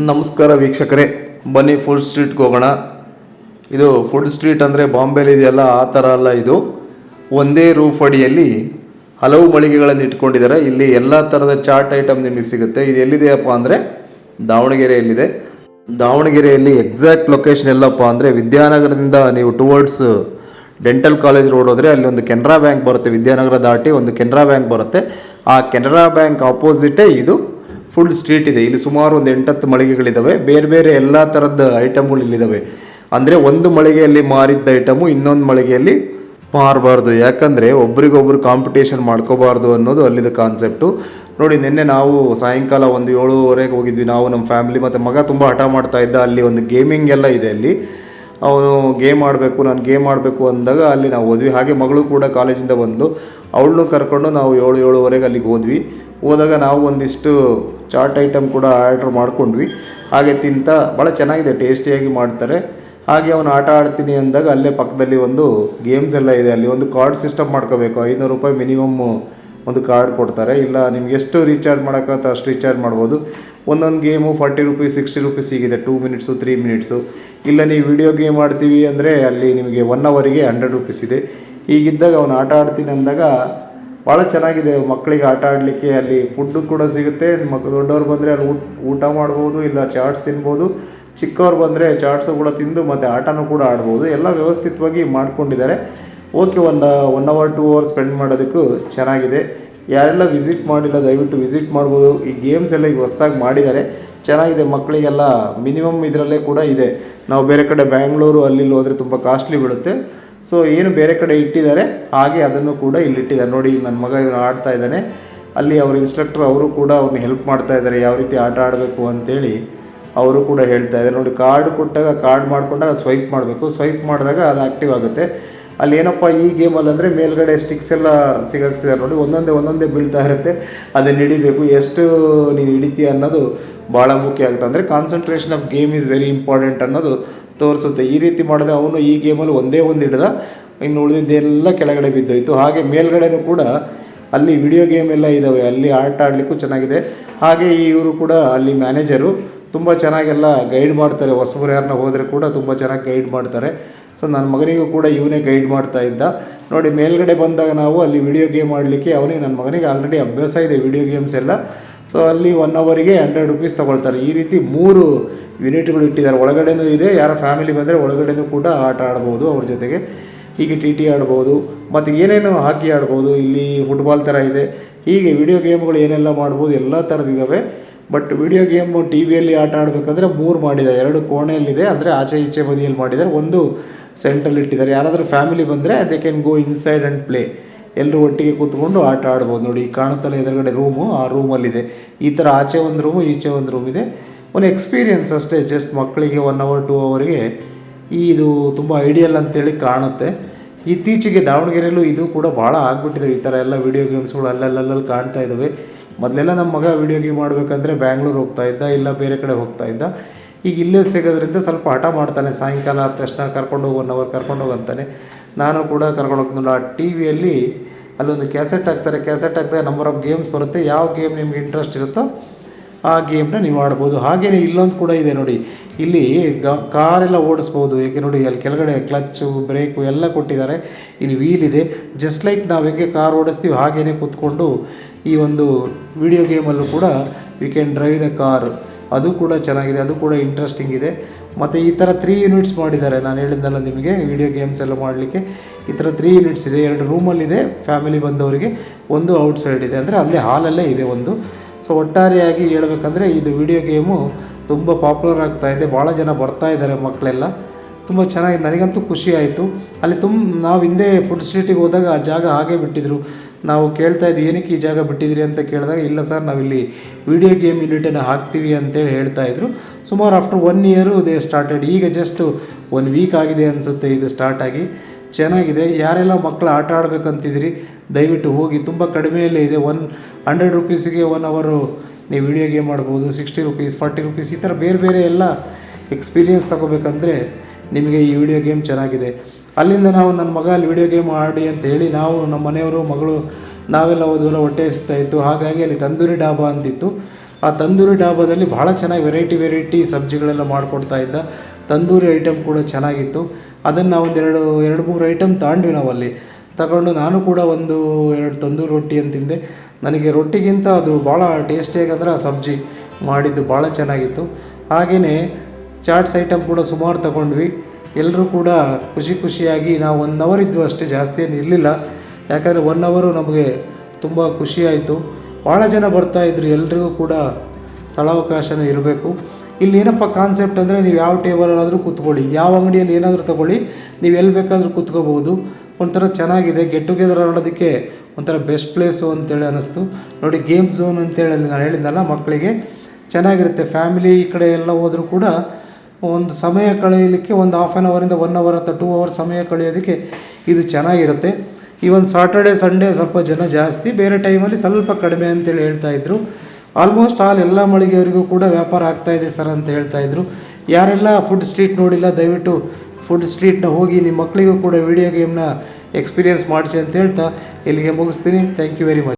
ನಮಸ್ಕಾರ ವೀಕ್ಷಕರೇ, ಬನ್ನಿ ಫುಡ್ ಸ್ಟ್ರೀಟ್ಗೆ ಹೋಗೋಣ. ಇದು ಫುಡ್ ಸ್ಟ್ರೀಟ್ ಅಂದರೆ ಬಾಂಬೆಲಿ ಇದೆಯಲ್ಲ, ಆ ಥರ ಅಲ್ಲ. ಇದು ಒಂದೇ ರೂಫ್ ಅಡಿಯಲ್ಲಿ ಹಲವು ಮಳಿಗೆಗಳನ್ನು ಇಟ್ಕೊಂಡಿದ್ದಾರೆ. ಇಲ್ಲಿ ಎಲ್ಲ ಥರದ ಚಾಟ್ ಐಟಮ್ ನಿಮಗೆ ಸಿಗುತ್ತೆ. ಇದು ಎಲ್ಲಿದೆಯಪ್ಪ ಅಂದರೆ ದಾವಣಗೆರೆಯಲ್ಲಿದೆ. ದಾವಣಗೆರೆಯಲ್ಲಿ ಎಕ್ಸಾಕ್ಟ್ ಲೊಕೇಶನ್ ಎಲ್ಲಪ್ಪ ಅಂದರೆ ವಿದ್ಯಾನಗರದಿಂದ ನೀವು ಟುವರ್ಡ್ಸ್ ಡೆಂಟಲ್ ಕಾಲೇಜ್ ರೋಡ್ ಹೋದರೆ ಅಲ್ಲಿ ಒಂದು ಕೆನರಾ ಬ್ಯಾಂಕ್ ಬರುತ್ತೆ. ವಿದ್ಯಾನಗರ ದಾಟಿ ಒಂದು ಕೆನರಾ ಬ್ಯಾಂಕ್ ಬರುತ್ತೆ. ಆ ಕೆನರಾ ಬ್ಯಾಂಕ್ ಆಪೋಸಿಟೇ ಇದು ಫುಡ್ ಸ್ಟ್ರೀಟ್ ಇದೆ. ಇಲ್ಲಿ ಸುಮಾರು ಒಂದು 8-10 ಮಳಿಗೆಗಳಿದ್ದಾವೆ. ಬೇರೆ ಬೇರೆ ಎಲ್ಲ ಥರದ ಐಟಮ್ಗಳು ಇಲ್ಲಿದ್ದಾವೆ. ಅಂದರೆ ಒಂದು ಮಳಿಗೆಯಲ್ಲಿ ಮಾರಿದ್ದ ಐಟಮು ಇನ್ನೊಂದು ಮಳಿಗೆಯಲ್ಲಿ ಮಾರಬಾರ್ದು, ಯಾಕಂದರೆ ಒಬ್ರಿಗೊಬ್ರು ಕಾಂಪಿಟೇಷನ್ ಮಾಡ್ಕೋಬಾರ್ದು ಅನ್ನೋದು ಅಲ್ಲಿದ್ದ ಕಾನ್ಸೆಪ್ಟು. ನೋಡಿ, ನಿನ್ನೆ ನಾವು ಸಾಯಂಕಾಲ ಒಂದು 7:30 ಹೋಗಿದ್ವಿ. ನಾವು ನಮ್ಮ ಫ್ಯಾಮಿಲಿ ಮತ್ತು ಮಗ ತುಂಬ ಹಠ ಮಾಡ್ತಾ ಇದ್ದ. ಅಲ್ಲಿ ಒಂದು ಗೇಮಿಂಗ್ ಎಲ್ಲ ಇದೆ. ಅಲ್ಲಿ ಅವನು ಗೇಮ್ ಆಡಬೇಕು, ನಾನು ಗೇಮ್ ಆಡಬೇಕು ಅಂದಾಗ ಅಲ್ಲಿ ನಾವು ಹೋದ್ವಿ. ಹಾಗೆ ಮಗಳು ಕೂಡ ಕಾಲೇಜಿಂದ ಬಂದು ಅವಳನ್ನು ಕರ್ಕೊಂಡು ನಾವು 7:30 ಅಲ್ಲಿಗೆ ಹೋದಾಗ ನಾವು ಒಂದಿಷ್ಟು ಚಾಟ್ ಐಟಮ್ ಕೂಡ ಆರ್ಡ್ರ್ ಮಾಡ್ಕೊಂಡ್ವಿ. ಹಾಗೆ ತಿಂತ ಭಾಳ ಚೆನ್ನಾಗಿದೆ, ಟೇಸ್ಟಿಯಾಗಿ ಮಾಡ್ತಾರೆ. ಹಾಗೆ ಅವನು ಆಟ ಆಡ್ತೀನಿ ಅಂದಾಗ ಅಲ್ಲೇ ಪಕ್ಕದಲ್ಲಿ ಒಂದು ಗೇಮ್ಸ್ ಎಲ್ಲ ಇದೆ. ಅಲ್ಲಿ ಒಂದು ಕಾರ್ಡ್ ಸಿಸ್ಟಮ್ ಮಾಡ್ಕೋಬೇಕು. 500 ರೂಪಾಯಿ ಮಿನಿಮಮ್ ಒಂದು ಕಾರ್ಡ್ ಕೊಡ್ತಾರೆ. ಇಲ್ಲ ನಿಮ್ಗೆ ಎಷ್ಟು ರೀಚಾರ್ಜ್ ಮಾಡೋಕ್ಕಂತ ಅಷ್ಟು ರೀಚಾರ್ಜ್ ಮಾಡ್ಬೋದು. ಒಂದೊಂದು ಗೇಮು 40 ರೂಪೀಸ್ 60 ರೂಪೀಸ್ ಹೀಗಿದೆ, 2 ಮಿನಿಟ್ಸು 3 ಮಿನಿಟ್ಸು. ಇಲ್ಲ ನೀವು ವಿಡಿಯೋ ಗೇಮ್ ಆಡ್ತೀವಿ ಅಂದರೆ ಅಲ್ಲಿ ನಿಮಗೆ 1 ಅವರಿಗೆ 100 ರೂಪೀಸ್ ಇದೆ. ಹೀಗಿದ್ದಾಗ ಅವನು ಆಟ ಆಡ್ತೀನಿ ಅಂದಾಗ ಭಾಳ ಚೆನ್ನಾಗಿದೆ ಮಕ್ಕಳಿಗೆ ಆಟ ಆಡಲಿಕ್ಕೆ. ಅಲ್ಲಿ ಫುಡ್ಡು ಕೂಡ ಸಿಗುತ್ತೆ. ದೊಡ್ಡವ್ರು ಬಂದರೆ ಅಲ್ಲಿ ಊಟ ಮಾಡ್ಬೋದು, ಇಲ್ಲ ಚಾಟ್ಸ್ ತಿನ್ಬೋದು. ಚಿಕ್ಕವ್ರು ಬಂದರೆ ಚಾಟ್ಸು ಕೂಡ ತಿಂದು ಮತ್ತು ಆಟನೂ ಕೂಡ ಆಡ್ಬೋದು. ಎಲ್ಲ ವ್ಯವಸ್ಥಿತವಾಗಿ ಮಾಡ್ಕೊಂಡಿದ್ದಾರೆ. ಓಕೆ, 1 ಅವರ್ 2 ಅವರ್ ಸ್ಪೆಂಡ್ ಮಾಡೋದಕ್ಕೂ ಚೆನ್ನಾಗಿದೆ. ಯಾರೆಲ್ಲ ವಿಸಿಟ್ ಮಾಡಿಲ್ಲ ದಯವಿಟ್ಟು ವಿಸಿಟ್ ಮಾಡ್ಬೋದು. ಈ ಗೇಮ್ಸ್ ಎಲ್ಲ ಈಗ ಹೊಸ್ದಾಗಿ ಮಾಡಿದ್ದಾರೆ, ಚೆನ್ನಾಗಿದೆ. ಮಕ್ಕಳಿಗೆಲ್ಲ ಮಿನಿಮಮ್ ಇದರಲ್ಲೇ ಕೂಡ ಇದೆ. ನಾವು ಬೇರೆ ಕಡೆ ಬ್ಯಾಂಗ್ಳೂರು ಅಲ್ಲಿ ಹೋದರೆ ತುಂಬ ಕಾಸ್ಟ್ಲಿ ಬೀಳುತ್ತೆ. ಸೊ ಏನು ಬೇರೆ ಕಡೆ ಇಟ್ಟಿದ್ದಾರೆ ಹಾಗೆ ಅದನ್ನು ಕೂಡ ಇಲ್ಲಿ ಇಟ್ಟಿದ್ದಾರೆ. ನೋಡಿ, ನನ್ನ ಮಗ ಇವನು ಆಡ್ತಾ ಇದ್ದಾನೆ. ಅಲ್ಲಿ ಅವ್ರ ಇನ್ಸ್ಟ್ರಕ್ಟರ್ ಅವರು ಕೂಡ ಅವ್ರನ್ನ ಹೆಲ್ಪ್ ಮಾಡ್ತಾ ಇದ್ದಾರೆ, ಯಾವ ರೀತಿ ಆಟ ಆಡಬೇಕು ಅಂತೇಳಿ ಅವರು ಕೂಡ ಹೇಳ್ತಾ ಇದ್ದಾರೆ. ನೋಡಿ, ಕಾರ್ಡ್ ಕೊಟ್ಟಾಗ ಕಾರ್ಡ್ ಮಾಡ್ಕೊಂಡಾಗ ಸ್ವೈಪ್ ಮಾಡಬೇಕು. ಸ್ವೈಪ್ ಮಾಡಿದಾಗ ಅದು ಆ್ಯಕ್ಟಿವ್ ಆಗುತ್ತೆ. ಅಲ್ಲಿ ಏನಪ್ಪ ಈ ಗೇಮಲ್ಲಿ ಅಂದರೆ ಮೇಲ್ಗಡೆ ಸ್ಟಿಕ್ಸ್ ಎಲ್ಲ ಸಿಗಾಕ್ಸಿದ್ದಾರೆ. ನೋಡಿ, ಒಂದೊಂದೇ ಬೀಳ್ತಾ ಇರುತ್ತೆ. ಅದನ್ನು ಹಿಡಿಬೇಕು. ಎಷ್ಟು ನೀವು ಹಿಡಿತೀಯ ಅನ್ನೋದು ಭಾಳ ಮುಖ್ಯ ಆಗುತ್ತೆ. ಅಂದರೆ concentration of game is very important ಅನ್ನೋದು ತೋರಿಸುತ್ತೆ. ಈ ರೀತಿ ಮಾಡಿದ್ರೆ ಅವನು ಈ ಗೇಮಲ್ಲಿ ಒಂದೇ ಒಂದು ಹಿಡ್ದ, ಇನ್ನು ಉಳಿದಿದ್ದೆಲ್ಲ ಕೆಳಗಡೆ ಬಿದ್ದೋಯ್ತು. ಹಾಗೆ ಮೇಲ್ಗಡೆನೂ ಕೂಡ ಅಲ್ಲಿ ವಿಡಿಯೋ ಗೇಮ್ ಎಲ್ಲ ಇದ್ದಾವೆ, ಅಲ್ಲಿ ಆಟ ಆಡಲಿಕ್ಕೂ ಚೆನ್ನಾಗಿದೆ. ಹಾಗೆ ಇವರು ಕೂಡ ಅಲ್ಲಿ ಮ್ಯಾನೇಜರು ತುಂಬ ಚೆನ್ನಾಗೆಲ್ಲ ಗೈಡ್ ಮಾಡ್ತಾರೆ. ಹೊಸಬರು ಯಾರನ್ನ ಹೋದರೆ ಕೂಡ ತುಂಬ ಚೆನ್ನಾಗಿ ಗೈಡ್ ಮಾಡ್ತಾರೆ. ಸೊ ನನ್ನ ಮಗನಿಗೂ ಕೂಡ ಇವನೇ ಗೈಡ್ ಮಾಡ್ತಾ ಇದ್ದ. ನೋಡಿ, ಮೇಲ್ಗಡೆ ಬಂದಾಗ ನಾವು ಅಲ್ಲಿ ವಿಡಿಯೋ ಗೇಮ್ ಆಡಲಿಕ್ಕೆ ನನ್ನ ಮಗನಿಗೆ ಆಲ್ರೆಡಿ ಅಭ್ಯಾಸ ಇದೆ ವಿಡಿಯೋ ಗೇಮ್ಸ್ ಎಲ್ಲ. ಸೊ ಅಲ್ಲಿ 1 ಅವರಿಗೆ 100 ರೂಪೀಸ್ ತೊಗೊಳ್ತಾರೆ. ಈ ರೀತಿ 3 ಯೂನಿಟ್ಗಳು ಇಟ್ಟಿದ್ದಾರೆ. ಒಳಗಡೆನೂ ಇದೆ, ಯಾರ ಫ್ಯಾಮಿಲಿ ಬಂದರೆ ಒಳಗಡೆನೂ ಕೂಡ ಆಟ ಆಡ್ಬೋದು ಅವ್ರ ಜೊತೆಗೆ. ಹೀಗೆ ಟಿ ಆಡ್ಬೋದು ಮತ್ತು ಏನೇನು ಹಾಕಿ ಆಡ್ಬೋದು. ಇಲ್ಲಿ ಫುಟ್ಬಾಲ್ ಥರ ಇದೆ. ಹೀಗೆ ವಿಡಿಯೋ ಗೇಮ್ಗಳು ಏನೆಲ್ಲ ಮಾಡ್ಬೋದು ಎಲ್ಲ ಥರದಿದ್ದಾವೆ. ಬಟ್ ವಿಡಿಯೋ ಗೇಮು ಟಿ ವಿಯಲ್ಲಿ ಆಟ ಆಡಬೇಕಂದ್ರೆ 3 ಮಾಡಿದ್ದಾರೆ. 2 ಕೋಣೆಯಲ್ಲಿದೆ, ಅಂದರೆ ಆಚೆ ಈಚೆ ಬದಿಯಲ್ಲಿ ಮಾಡಿದ್ದಾರೆ, ಒಂದು ಸೆಂಟ್ರಲ್ಲಿ ಇಟ್ಟಿದ್ದಾರೆ. ಯಾರಾದರೂ ಫ್ಯಾಮಿಲಿ ಬಂದರೆ they can go inside and play. ಎಲ್ಲರೂ ಒಟ್ಟಿಗೆ ಕೂತ್ಕೊಂಡು ಆಟ ಆಡ್ಬೋದು. ನೋಡಿ, ಕಾಣುತ್ತಲ್ಲ ಎದುರುಗಡೆ ರೂಮು, ಆ ರೂಮಲ್ಲಿದೆ. ಈ ಥರ ಆಚೆ ಒಂದು ರೂಮು ಈಚೆ ಒಂದು ರೂಮ್ ಇದೆ. ಒಂದು ಎಕ್ಸ್ಪೀರಿಯೆನ್ಸ್ ಅಷ್ಟೇ, ಜಸ್ಟ್ ಮಕ್ಕಳಿಗೆ 1 ಅವರ್ 2 ಅವರಿಗೆ ಇದು ತುಂಬ ಐಡಿಯಲ್ ಅಂತೇಳಿ ಕಾಣುತ್ತೆ. ಇತ್ತೀಚೆಗೆ ದಾವಣಗೆರೆಯಲ್ಲೂ ಇದು ಕೂಡ ಭಾಳ ಆಗಿಬಿಟ್ಟಿದೆ. ಈ ಥರ ಎಲ್ಲ ವಿಡಿಯೋ ಗೇಮ್ಸ್ಗಳು ಅಲ್ಲಲ್ಲಿ ಕಾಣ್ತಾ ಇದ್ದಾವೆ. ಮೊದಲೆಲ್ಲ ನಮ್ಮ ಮಗ ವಿಡಿಯೋ ಗೇಮ್ ಮಾಡಬೇಕಂದ್ರೆ ಬ್ಯಾಂಗ್ಳೂರು ಹೋಗ್ತಾ ಇದ್ದ, ಇಲ್ಲ ಬೇರೆ ಕಡೆ ಹೋಗ್ತಾ ಇದ್ದ. ಈಗ ಇಲ್ಲೇ ಸಿಗೋದ್ರಿಂದ ಸ್ವಲ್ಪ ಹಠ ಮಾಡ್ತಾನೆ. ಸಾಯಂಕಾಲ ಆದ ತಕ್ಷಣ ಕರ್ಕೊಂಡೋಗಿ 1 ಅವರ್ ಕರ್ಕೊಂಡೋಗಿ ಅಂತಾನೆ. ನಾನು ಕೂಡ ಕರ್ಕೊಂಡು ಹೋಗ್ತೀನಿ. ಆ ಟಿ ವಿಯಲ್ಲಿ ಅಲ್ಲೊಂದು ಕ್ಯಾಸೆಟ್ ಹಾಕ್ತಾರೆ. ನಂಬರ್ ಆಫ್ ಗೇಮ್ಸ್ ಬರುತ್ತೆ. ಯಾವ ಗೇಮ್ ನಿಮ್ಗೆ ಇಂಟ್ರೆಸ್ಟ್ ಇರುತ್ತೋ ಆ ಗೇಮ್ನ ನೀವು ಆಡ್ಬೋದು. ಹಾಗೆಯೇ ಇಲ್ಲೊಂದು ಕೂಡ ಇದೆ ನೋಡಿ, ಇಲ್ಲಿ ಕಾರೆಲ್ಲ ಓಡಿಸ್ಬೋದು. ಏಕೆ ನೋಡಿ, ಅಲ್ಲಿ ಕೆಳಗಡೆ ಕ್ಲಚ್ಚು ಬ್ರೇಕು ಎಲ್ಲ ಕೊಟ್ಟಿದ್ದಾರೆ. ಇಲ್ಲಿ ವೀಲ್ ಇದೆ. ಜಸ್ಟ್ ಲೈಕ್ ನಾವು ಹೇಗೆ ಕಾರ್ ಓಡಿಸ್ತೀವಿ ಹಾಗೇ ಕೂತ್ಕೊಂಡು ಈ ಒಂದು ವಿಡಿಯೋ ಗೇಮಲ್ಲೂ ಕೂಡ we can drive the car. ಅದು ಕೂಡ ಚೆನ್ನಾಗಿದೆ, ಅದು ಕೂಡ ಇಂಟ್ರೆಸ್ಟಿಂಗ್ ಇದೆ. ಮತ್ತು ಈ ಥರ 3 ಯೂನಿಟ್ಸ್ ಮಾಡಿದ್ದಾರೆ. ನಾನು ಹೇಳಿದ್ನಲ್ಲ ನಿಮಗೆ, ವಿಡಿಯೋ ಗೇಮ್ಸ್ ಎಲ್ಲ ಮಾಡಲಿಕ್ಕೆ ಈ ಥರ 3 ಯೂನಿಟ್ಸ್ ಇದೆ. 2 ರೂಮಲ್ಲಿದೆ ಫ್ಯಾಮಿಲಿ ಬಂದವರಿಗೆ, ಒಂದು ಔಟ್ಸೈಡ್ ಇದೆ, ಅಂದರೆ ಅಲ್ಲೇ ಹಾಲಲ್ಲೇ ಇದೆ ಒಂದು. ಸೊ ಒಟ್ಟಾರೆಯಾಗಿ ಹೇಳಬೇಕಂದ್ರೆ ಇದು ವಿಡಿಯೋ ಗೇಮು ತುಂಬ ಪಾಪ್ಯುಲರ್ ಆಗ್ತಾ ಇದೆ. ಭಾಳ ಜನ ಬರ್ತಾ ಇದ್ದಾರೆ ಮಕ್ಕಳೆಲ್ಲ. ತುಂಬ ಚೆನ್ನಾಗಿದೆ, ನನಗಂತೂ ಖುಷಿ ಆಯಿತು. ಅಲ್ಲಿ ನಾವು ಹಿಂದೆ ಫುಡ್ ಸ್ಟ್ರೀಟಿಗೆ ಹೋದಾಗ ಆ ಜಾಗ ಹಾಗೆ ಬಿಟ್ಟಿದ್ರು. ನಾವು ಕೇಳ್ತಾ ಇದ್ವಿ, ಏನಕ್ಕೆ ಈ ಜಾಗ ಬಿಟ್ಟಿದ್ರಿ ಅಂತ ಕೇಳಿದಾಗ, ಇಲ್ಲ ಸರ್ ನಾವಿಲ್ಲಿ ವಿಡಿಯೋ ಗೇಮ್ ಯೂನಿಟನ್ನು ಹಾಕ್ತೀವಿ ಅಂತೇಳಿ ಹೇಳ್ತಾಯಿದ್ರು. ಸುಮಾರು ಆಫ್ಟರ್ 1 ಇಯರು ದೇ ಸ್ಟಾರ್ಟೆಡ್. ಈಗ ಜಸ್ಟ್ 1 ವೀಕ್ ಆಗಿದೆ ಅನಿಸುತ್ತೆ ಇದು ಸ್ಟಾರ್ಟ್ ಆಗಿ. ಚೆನ್ನಾಗಿದೆ. ಯಾರೆಲ್ಲ ಮಕ್ಕಳು ಆಟ ಆಡಬೇಕಂತಿದ್ರಿ ದಯವಿಟ್ಟು ಹೋಗಿ, ತುಂಬ ಕಡಿಮೆಯಲ್ಲೇ ಇದೆ. 100 ರೂಪೀಸಿಗೆ 1 ಅವರು ನೀವು ವಿಡಿಯೋ ಗೇಮ್ ಮಾಡ್ಬೋದು. 60 ರೂಪೀಸ್ 40 ರೂಪೀಸ್ ಈ ಥರ ಬೇರೆ ಬೇರೆ ಎಲ್ಲ ಎಕ್ಸ್ಪೀರಿಯೆನ್ಸ್ ತಗೋಬೇಕಂದ್ರೆ ನಿಮಗೆ ಈ ವಿಡಿಯೋ ಗೇಮ್ ಚೆನ್ನಾಗಿದೆ. ಅಲ್ಲಿಂದ ನಾವು ನನ್ನ ಮಗ ಅಲ್ಲಿ ವಿಡಿಯೋ ಗೇಮ್ ಆಡಿ ಅಂತ ಹೇಳಿ ನಾವು ನಮ್ಮ ಮನೆಯವರು ಮಗಳು ನಾವೆಲ್ಲ ಹೋದ್ವಲ್ಲ ಹೊಟ್ಟೆ ಹಸಿತಾ ಇತ್ತು. ಹಾಗಾಗಿ ಅಲ್ಲಿ ತಂದೂರಿ ಡಾಬಾ ಅಂತಿತ್ತು. ಆ ತಂದೂರಿ ಡಾಬಾದಲ್ಲಿ ಭಾಳ ಚೆನ್ನಾಗಿ ವೆರೈಟಿ ಸಬ್ಜಿಗಳೆಲ್ಲ ಮಾಡಿಕೊಡ್ತಾ ಇದ್ದ. ತಂದೂರಿ ಐಟಮ್ ಕೂಡ ಚೆನ್ನಾಗಿತ್ತು. ಅದನ್ನು ನಾವು ಎರಡು ಮೂರು ಐಟಮ್ ತಗೊಂಡ್ವಿ ನಾವಲ್ಲಿ. ತಗೊಂಡು ನಾನು ಕೂಡ 2 ತಂದೂರಿ ರೊಟ್ಟಿ ಅಂತ ತಿಂದೆ. ನನಗೆ ರೊಟ್ಟಿಗಿಂತ ಅದು ಭಾಳ ಟೇಸ್ಟಿಯಾಗಂದ್ರೆ ಆ ಸಬ್ಜಿ ಮಾಡಿದ್ದು ಭಾಳ ಚೆನ್ನಾಗಿತ್ತು. ಹಾಗೆಯೇ ಚಾಟ್ಸ್ ಐಟಮ್ ಕೂಡ ಸುಮಾರು ತಗೊಂಡ್ವಿ. ಎಲ್ಲರೂ ಕೂಡ ಖುಷಿಯಾಗಿ ನಾವು 1 ಅವರ್ ಇದ್ವು ಅಷ್ಟೇ, ಜಾಸ್ತಿ ಏನು ಇರಲಿಲ್ಲ. ಯಾಕಂದರೆ 1 ಅವರು ನಮಗೆ ತುಂಬ ಖುಷಿಯಾಯಿತು. ಭಾಳ ಜನ ಬರ್ತಾಯಿದ್ರು, ಎಲ್ರಿಗೂ ಕೂಡ ಸ್ಥಳಾವಕಾಶನೂ ಇರಬೇಕು. ಇಲ್ಲಿ ಏನಪ್ಪ ಕಾನ್ಸೆಪ್ಟ್ ಅಂದರೆ, ನೀವು ಯಾವ ಟೇಬಲಲ್ಲಾದರೂ ಕೂತ್ಕೊಳ್ಳಿ, ಯಾವ ಅಂಗಡಿಯಲ್ಲಿ ಏನಾದರೂ ತೊಗೊಳ್ಳಿ, ನೀವು ಎಲ್ಲಿ ಬೇಕಾದರೂ ಕೂತ್ಕೋಬೋದು. ಒಂಥರ ಚೆನ್ನಾಗಿದೆ. ಗೆಟ್ ಟುಗೆದರ್ ಆಡೋದಕ್ಕೆ ಒಂಥರ ಬೆಸ್ಟ್ ಪ್ಲೇಸು ಅಂತೇಳಿ ಅನ್ನಿಸ್ತು. ನೋಡಿ, ಗೇಮ್ ಝೋನ್ ಅಂತೇಳಿ ಅಲ್ಲಿ ನಾನು ಹೇಳಿದ್ನಲ್ಲ, ಮಕ್ಕಳಿಗೆ ಚೆನ್ನಾಗಿರುತ್ತೆ. ಫ್ಯಾಮಿಲಿ ಈ ಕಡೆ ಎಲ್ಲ ಹೋದರೂ ಕೂಡ ಒಂದು ಸಮಯ ಕಳೆಯಲಿಕ್ಕೆ ಒಂದು ½ ಆನ್ ಅವರಿಂದ 1 ಅವರ್ ಅಥವಾ 2 ಅವರ್ ಸಮಯ ಕಳೆಯೋದಕ್ಕೆ ಇದು ಚೆನ್ನಾಗಿರುತ್ತೆ. ಈ ಒಂದು ಸಾಟರ್ಡೆ ಸಂಡೇ ಸ್ವಲ್ಪ ಜನ ಜಾಸ್ತಿ, ಬೇರೆ ಟೈಮಲ್ಲಿ ಸ್ವಲ್ಪ ಕಡಿಮೆ ಅಂತೇಳಿ ಹೇಳ್ತಾಯಿದ್ರು. ಆಲ್ಮೋಸ್ಟ್ ಎಲ್ಲ ಮಳಿಗೆಯವರಿಗೂ ಕೂಡ ವ್ಯಾಪಾರ ಆಗ್ತಾಯಿದೆ ಸರ್ ಅಂತ ಹೇಳ್ತಾಯಿದ್ರು. ಯಾರೆಲ್ಲ ಫುಡ್ ಸ್ಟ್ರೀಟ್ ನೋಡಿಲ್ಲ, ದಯವಿಟ್ಟು ಫುಡ್ ಸ್ಟ್ರೀಟ್ನ ಹೋಗಿ ನಿಮ್ಮ ಮಕ್ಕಳಿಗೂ ಕೂಡ ವಿಡಿಯೋ ಗೇಮ್ನ ಎಕ್ಸ್ಪೀರಿಯೆನ್ಸ್ ಮಾಡಿಸಿ ಅಂತ ಹೇಳ್ತಾ ಇಲ್ಲಿಗೆ ಮುಗಿಸ್ತೀನಿ. Thank you very much.